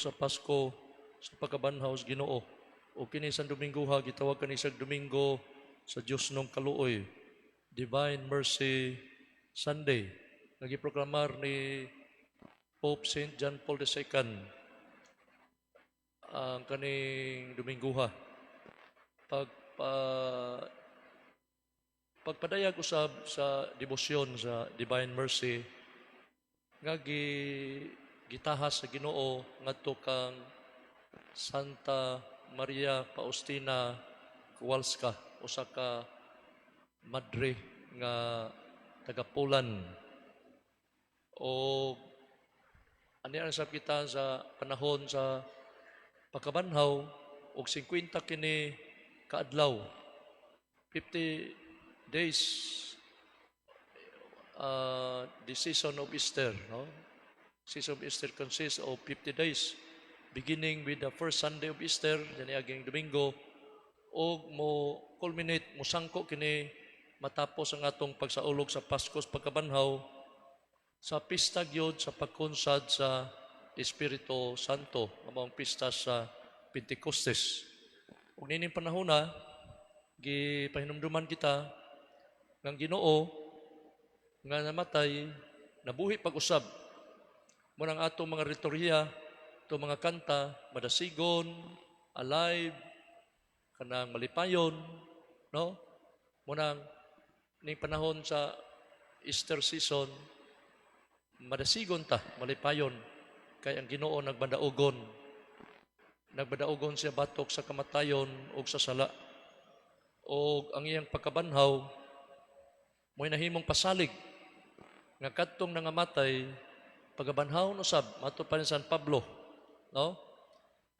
sa Pasko sa pagkabanhaw sa Ginoo. O kini sa Domingo ha gitawag kani sa Domingo sa Dios nung kaluoy, Divine Mercy Sunday. Nagiproklamar ni Pope St. John Paul II ang kaning Domingo ha. Pagpa pagpadayag usab sa debosyon sa Divine Mercy nga gitahas sa Ginoo ngadto kang Santa Maria Faustina Kowalska, usa ka madre nga taga Poland. O ani ang sab kita sa panahon sa pagkabanhaw og 50 kini kaadlaw, 50 days the season of Easter, no? Season of Easter consists of 50 days, beginning with the first Sunday of Easter, yani aging Domingo, o mo culminate, mo sangko kini matapos ang atong pagsaulog sa Pasko sa pagkabanhaw sa pista gyud sa pagkunsad sa Espiritu Santo, ang pista sa Pentecostes. Ug nining panahon na gipahinumduman kita ng Ginoo nga namatay, nabuhi pag-usab. Muna ang atong mga liturhiya, itong mga kanta, madasigon, alive, kanang malipayon, no? Muna ning panahon sa Easter season, madasigon ta, malipayon, kay ang Ginoo nagbadaogon. Nagbadaogon siya batok sa kamatayon o sa sala. O ang iyang pagkabanhaw, mo'y nahimong pasalig, nga kadtong nangamatay, pagabanhaw no sab matupan San Pablo, no?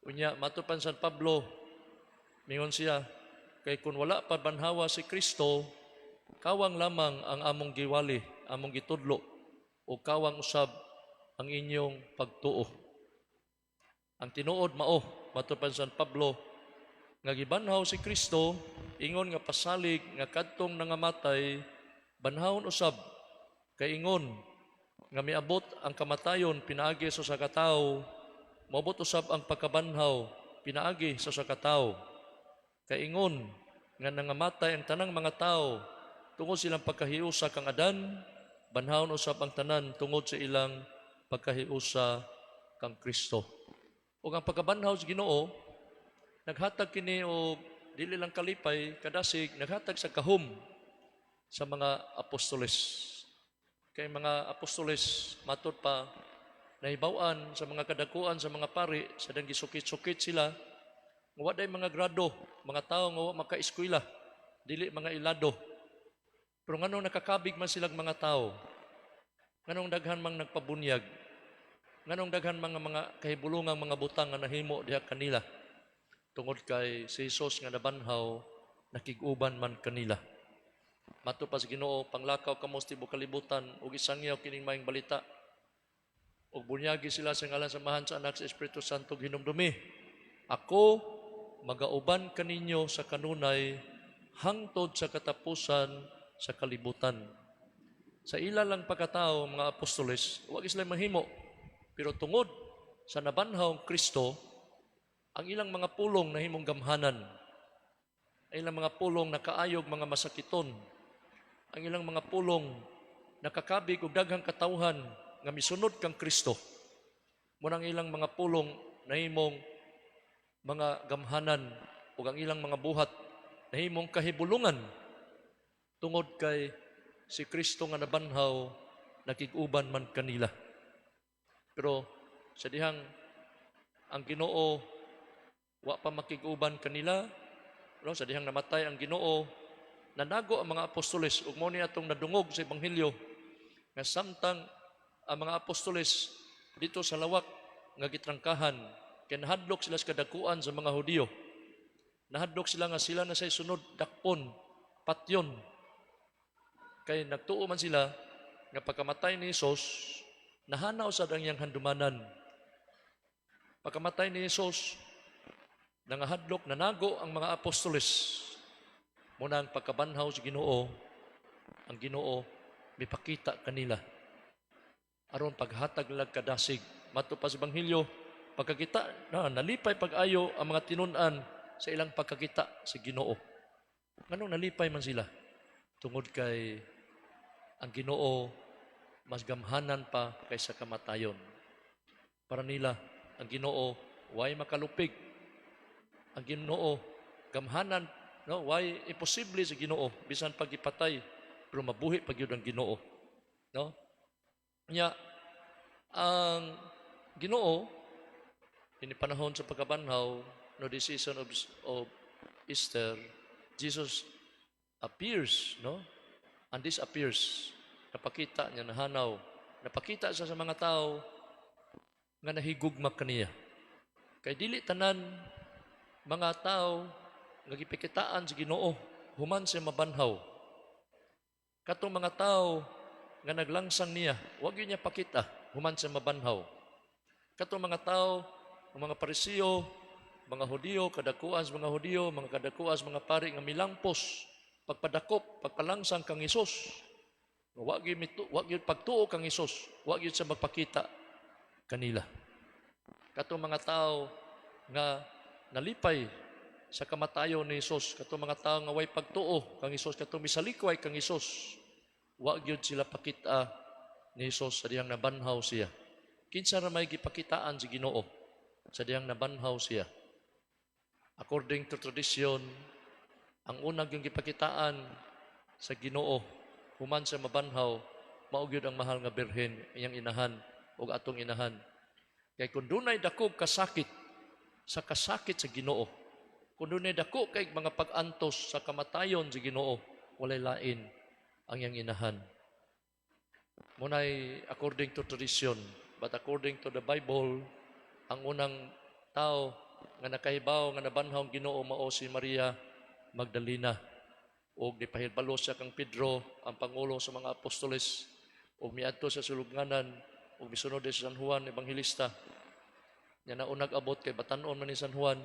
Unya matupan San Pablo, mingon siya, kay kun wala pa banhawa si Kristo, kawang lamang ang among giwali, among gitudlo, o kawang usab ang inyong pagtuo. Ang tinuod mao, matupan San Pablo, nga gibanhaw si Kristo, ingon nga pasalig nga kadtong nangamatay, banhawon usab kay ingon nga miabot ang kamatayon pinaagi sa sakatawo, moabot usab ang pagkabanhaw pinaagi sa sakatawo. Kay ingon nga nangamatay ang tanang mga tao tungod silang pagkahiusa kang Adan, banhawon usab ang tanan tungod sa ilang pagkahiusa kang Kristo. Ug ang pagkabanhaw sa Ginoo naghatag kini og dili lang kalipay kadasig, naghatag sa kahum sa mga apostoles. Kay mga apostoles matud pa nahibaw-an sa mga kadakuan sa mga pari sa dang gisukit-sukit sila nga wa day mga grado, mga tawo nga wa maka-eskwela, dili mga ilado. Pero nganong nakakabig man silang mga tawo, nganong daghan mang nagpabunyag, nganong daghan mga kahibulungang mga butang nga nahimo diha kanila tungod kay si Jesus nga nabanhaw nakig-uban man kanila. Mato pa sa Ginoo, panglakaw kamo sa tibuok kalibutan ug isangyaw kining maayong balita. Ug bunyagi sila sa ngalan samahan sa Anak sa Espiritu Santo hinumdumi. Ako magauban kaninyo sa kanunay hangtod sa katapusan sa kalibutan. Sa ila lang pagkatao mga apostoles, wa sila mahimo. Pero tungod sa nabanhaw Kristo, ang ilang mga pulong nahimong gamhanan. Ang ilang mga pulong nakaayog mga masakiton. Ang ilang mga pulong nakakabig og daghang katawhan nga misunod kang Kristo. Munang ilang mga pulong nahimong mga gamhanan ug ang ilang mga buhat nahimong kahibulungan tungod kay si Kristo nga nabanhaw nakig-uban man kanila. Pero sa dihang ang Ginoo wa pa makig-uban kanila, no? Sa dihang namatay ang Ginoo, nanago ang mga apostoles ug mao ni atong nadungog sa ebanghelyo nga samtang ang mga apostoles dito sa lawak nga gitrangkahan kay nahadlok sila sa kadakuan sa mga Hudiyo. Nahadlok sila nga sila na say sunod dakpon, patyon. Kay nagtuo man sila nga pagkamatay ni Jesus, nahanaw sad ang iyang handumanan. Pagkamatay ni Jesus, nangahadlok, nanago ang mga apostoles. Muna ang pagkabanhaw sa Ginoo, ang Ginoo mipakita kanila aron paghatag lag kadasig. Mato pa sa Ebanghelyo, pagkakita na nalipay pag-ayo ang mga tinun-an sa ilang pagkakita sa Ginoo. Nganong nalipay man sila? Tungod kay ang Ginoo mas gamhanan pa kaysa kamatayon. Para nila, ang Ginoo way makalupig. Ang Ginoo gamhanan, no, way imposible sa Ginoo bisan pagipatay, pero mabuhi pag yun ang Ginoo, no? Nya ang Ginoo ini panahon sa pagkabanhaw, no, the season of Easter, Jesus appears, no? And disappears. Napakita niya, nahanaw. Napakita siya sa mga tao nga nahigugma kaniya. Kay dili tanan mga tao nga gipikitaan sa Ginoo human siya mabanhaw. Katong mga tao nga naglangsang niya, wag yun niya pakita human siya mabanhaw. Katong mga tao, mga Parisiyo, mga Hudiyo, kadakuan sa mga Hudiyo, mga kadakuan sa mga pari nga milampos, pagpadakop, pagpalangsang kang Hesus. Wag yun pagtuo kang Hesus, wag yun sa magpakita kanila. Katong mga tao nga nalipay sa kamatayon ni Hesus, katong mga tao nga way pagtuo kang Hesus, katong misalikway kang Hesus, wag yun sila pakita ni Hesus sa diyang nabanhaw siya. Kinsa ra may gipakitaan si Ginoo sa diyang nabanhaw siya. According to tradition, ang unang yung gipakitaan sa Ginoo human sa mabanhaw, mao gyud ang mahal nga birhen, iyang inahan o atong inahan. Kay kung dunay dako kasakit sa Ginoo, kung dunay dako kay mga pag-antos sa kamatayon sa Ginoo, walay lain ang iyang inahan. Munay according to tradition, but according to the Bible, ang unang tao nga nakahibaw nga nabanhaw ang Ginoo mao si Maria Magdalena. O nipahibalo siya kang Pedro, ang pangulo sa mga apostoles, o miadto sa sulubnganan, o misunod sa San Juan, evangelista. Yan na unag abot kay batanon man ni San Juan,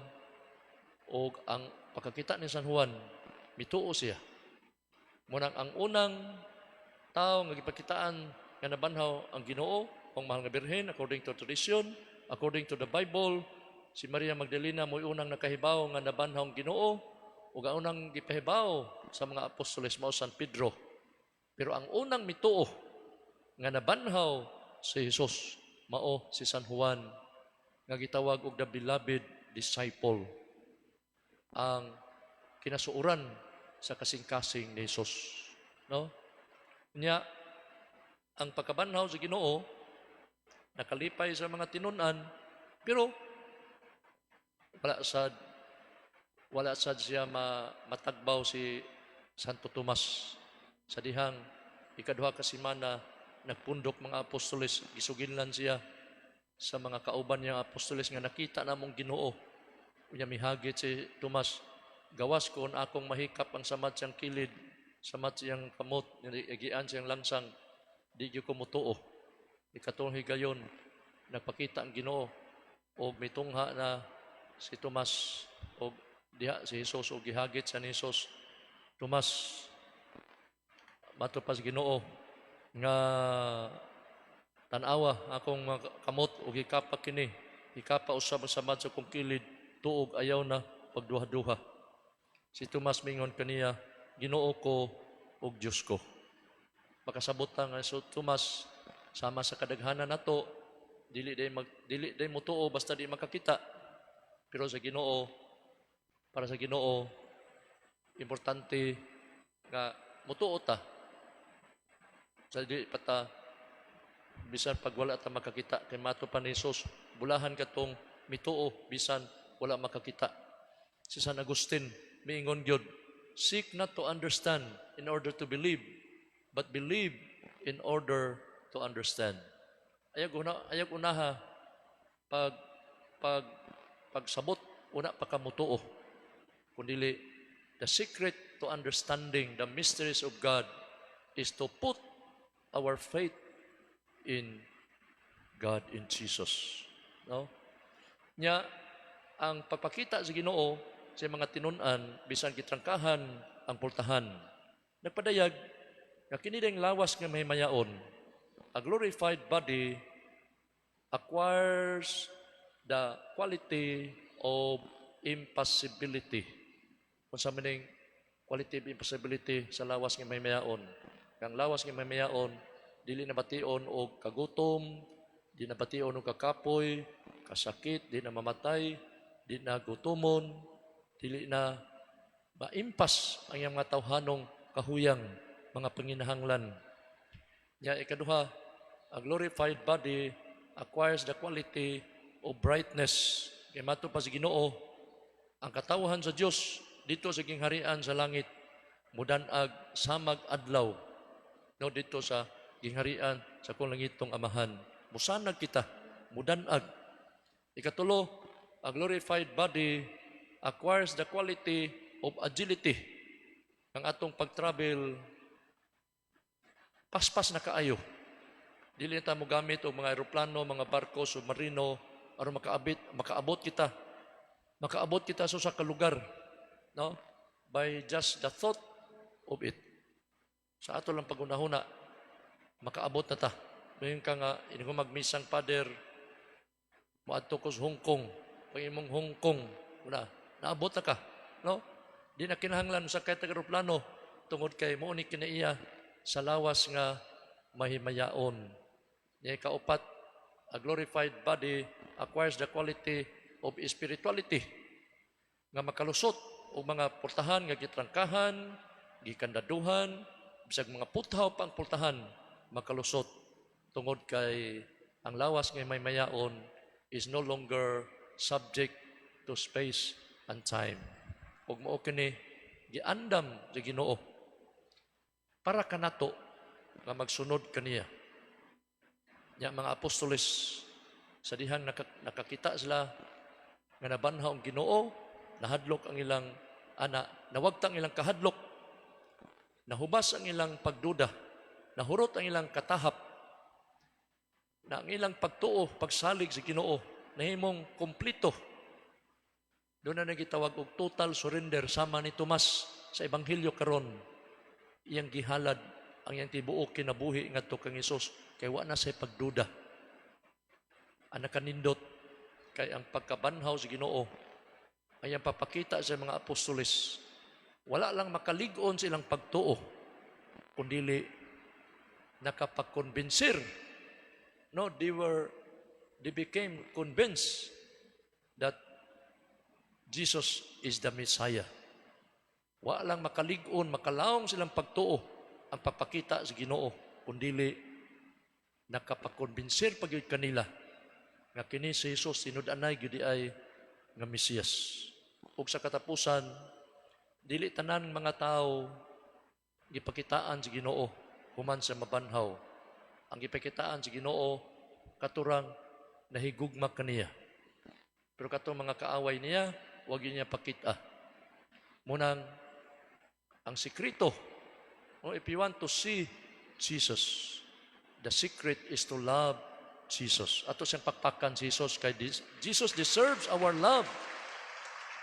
o ang pagkakita ni San Juan, mituo siya. Munang ang unang tao nga gipakitaan nga nabanhaw ang Ginoo, ang mahal nga birhen, according to tradition, according to the Bible, si Maria Magdalena mo'y unang nakahibaw nga nabanhaw ang Ginoo, ug ang unang gipahibaw sa mga apostoles mao San Pedro. Pero ang unang mituo nga nabanhaw si Jesus mao si San Juan nga gitawag og the beloved disciple, ang kinasuuran sa kasing-kasing ni Jesus, no? Nya ang pagkabanhaw sa Ginoo nakalipay sa mga tinun-an, pero wala sad siya matagbaw si Santo Tomas. Sa dihang ikaduha ka semana nagpundok mga apostoles, gisuginlan siya sa mga kauban niya apostoles nga nakita namong Ginoo. Unya mihagit si Tomas, gawas ko akong mahikap ang samat siyang kilid, samat siyang kamot, igian siyang langsang, di gyud ko mutuo. Ikatong higayon nagpakita ang Ginoo o mitungha na si Tomas o diha si Jesus o gihagit sa ni Jesus. Tomas, matupas Ginoo nga tanawa akong kamot o gikapa kini, gikapa usab sa samad sa kong kilid, tuog ayaw na pagduha-duha. Si Tomas mingon kaniya, Ginoo ko ug Dios ko. Makasabot nga so Tomas, sama sa kadaghanan nato, dili day mutuo basta di makakita. Pero sa Ginoo, para sa Ginoo, importante nga mutuo ta. Sa di pata bisan pag wala ta makakita kay mato pa ni Jesus, bulahan katong mituo bisan wala makakita. Si San Agustin miingon gyud, seek not to understand in order to believe, but believe in order to understand. Ayag unaha pagsabot una pa ka mutuo. Kundili, the secret to understanding the mysteries of God is to put our faith in God, in Jesus. No? Nya, ang pagpakita sa Ginoo sa mga tinun-an, bisan gitrangkahan ang pultahan. Nagpadayag, na kinideng lawas nga may mayaon, a glorified body acquires the quality of impossibility. Kung sa maning quality of impossibility sa lawas nga may mayaon. Kang lawas nga may mayaon, dili na bation o kagutom, di na bation o kakapoy, kasakit, di na mamatay, di na gutomon, dili na maimpas ang iyang mga tawhanong kahuyang, mga panginahanglan. Nya ikaduha, a glorified body acquires the quality of brightness. Kay mato pa sa Ginoo, ang katawhan sa Dios dito sa gingharian sa langit mudanag samag adlaw. No, dito sa gingharian sa kulangitong Amahan. Musanag kita, mudanag. Ikatulo, a glorified body acquires the quality of agility. Ang atong pag-travel, paspas na kaayo. Dili na mo gamit og mga aeroplano, mga barko, submarino, aron makaabot kita. Makaabot kita sa kalugar, no? By just the thought of it. Sa ato lang pagunahuna, makaabot na ta. Ngayon ka nga, ini ko magmisang pader, maadto ko sa Hong Kong, pag imong Hong Kong, naabot na ka, no? Di na kinahanglan sa kahit aeroplano, tungod kay mo ni kinaiya sa lawas nga mahimayaon. Niya kaupat, a glorified body acquires the quality of spirituality nga makalusot o mga pultahan nga gitrangkahan, gikandaduhan, bisag mga puthaw pang pultahan makalusot tungod kay ang lawas nga may mayaon is no longer subject to space and time. Ug mao kini giandam sa Ginoo para kanato nga magsunod kaniya. Nya mga apostoles sa dihang nakakita sila nga nabanhaw ang Ginoo, nahadlok ang ilang nawagtang ilang kahadlok, nahubas ang ilang pagduda, nahurot ang ilang katahap, na ang ilang pagtuo, pagsalig sa Ginoo, nahimong kumplito. Doon na nagitawag og total surrender sama ni Tomas sa Ebanghelyo karon. Iyang gihalad ang iyang tibuok kinabuhi ngadto kang Hesus kay wa na say pagduda. Ang nakanindot kay ang pagkabanhaw sa Ginoo ay ang papakita sa mga apostoles. Wala lang makalig-on sa ilang pagtuo, kundili nakapagkonbinsir. No, they became convinced that Jesus is the Messiah. Wa lang makalig-on, makalawong silang pagtuo ang papakita sa Ginoo, kundili nakapagkonbinsir pagyud kanila nga kini si Jesus tinud-anay gyud ay nga Mesiyas. Ug sa katapusan, dili tanan mga tao gipakitaan sa Ginoo human sa mabanhaw. Ang gipakitaan sa Ginoo katurang nahigugma kaniya. Pero katong mga kaaway niya, wag niya pakita. Munang ang sikreto, if you want to see Jesus, the secret is to love Jesus. Ato siyang pakpakan si Jesus kay Jesus deserves our love.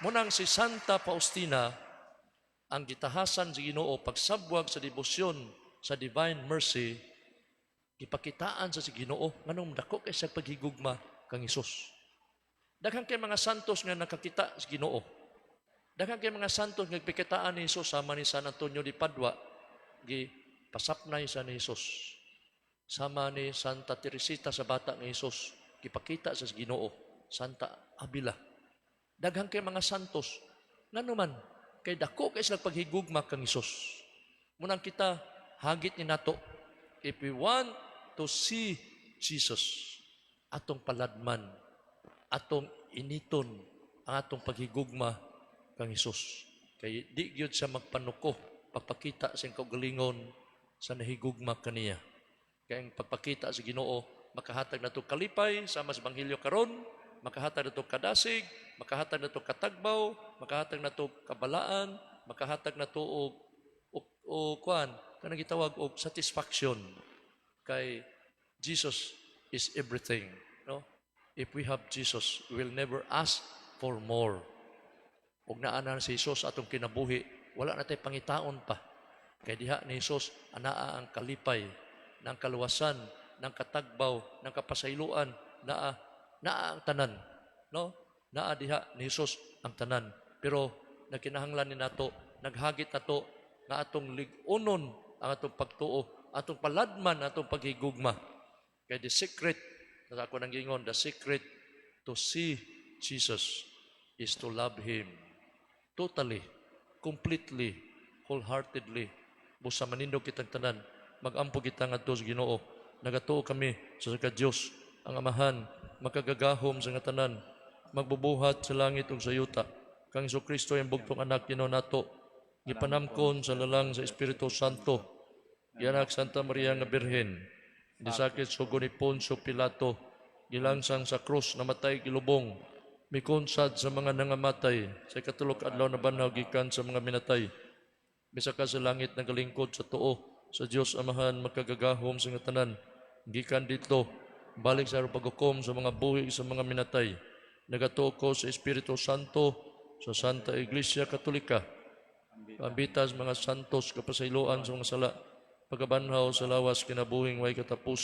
Munang si Santa Faustina ang gitahasan sa Ginoo pagsabwag sa debosyon sa divine mercy, gipakitaan sa si Ginoo nganong dako kay sa paghigugma kang Hesus. Daghang kay mga santos nga nakakita sa Ginoo. Daghang kay mga santos nga gipakitaan ni Hesus sama ni San Antonio de Padua, gipasapnay sa ni Hesus. Sama ni Santa Teresita sa bata ng Hesus, gipakita sa Ginoo. Santa Abila. Daghang kay mga santos, nganuman, kay dako kay sila paghigugma kang Hesus. Munang kita, hagit ni nato, if we want to see Jesus, atong paladman, atong initon, ang atong paghigugma kang Hesus. Kay di gyud siya magpanuko, pagpakita sa kaugalingon sa nahigugma kaniya. Kaya ang pagpakita sa Ginoo, makahatag na ito kalipay sa mas Ebanghelyo karon, makahatag na ito kadasig, makahatag na ito katagbaw, makahatag na ito kabalaan, makahatag na ito o kanang gitawag og satisfaction. Kay Jesus is everything. No? If we have Jesus, we will never ask for more. Ug naanan si Jesus atong kinabuhi, wala na tay pangitaon pa. Kay diha ni Jesus anaa ang kalipay, ng kaluwasan, ng katagbaw, ng kapasayloan, naa ang tanan. no? Naa diha ni Jesus ang tanan. Pero nakinahanglan ni nato, naghagit nato nga atong lig-unon ang atong pagtuo, atong paladman, atong paghigugma. Kaya the secret, na ako nang gingon, the secret to see Jesus is to love Him totally, completely, wholeheartedly. Busa manindog kitang tanan, mag-ampo kita ngadto sa Ginoo. Nagatuo kami sa Diyos, ang Amahan, makagagahom sa nga tanan, magbubuhat sa langit ug sa yuta. Kang Kristo ang bugtong anak Ginoo nato, gipanamkon sa lalang sa Espiritu Santo, gianak Santa Maria nga Birhen, disakit sugo ni Poncio Pilato, gilangsang sa krus, namatay gilubong, mikonsad sa mga nangamatay, sa katulok adlaw na banhaw gikan sa mga minatay, bisaka sa langit nagalingkod sa tuo, sa Dios Amahan makagagahom sa nga tanan, gikan dito, balik sa paghukom sa mga buhi sa mga minatay, nagatuo ko sa Espiritu Santo, sa Santa Iglesia Katolika, pambitas mga santos, kapasayloan sa mga sala, pagabanhaw sa lawas kinabuhing way katapusan,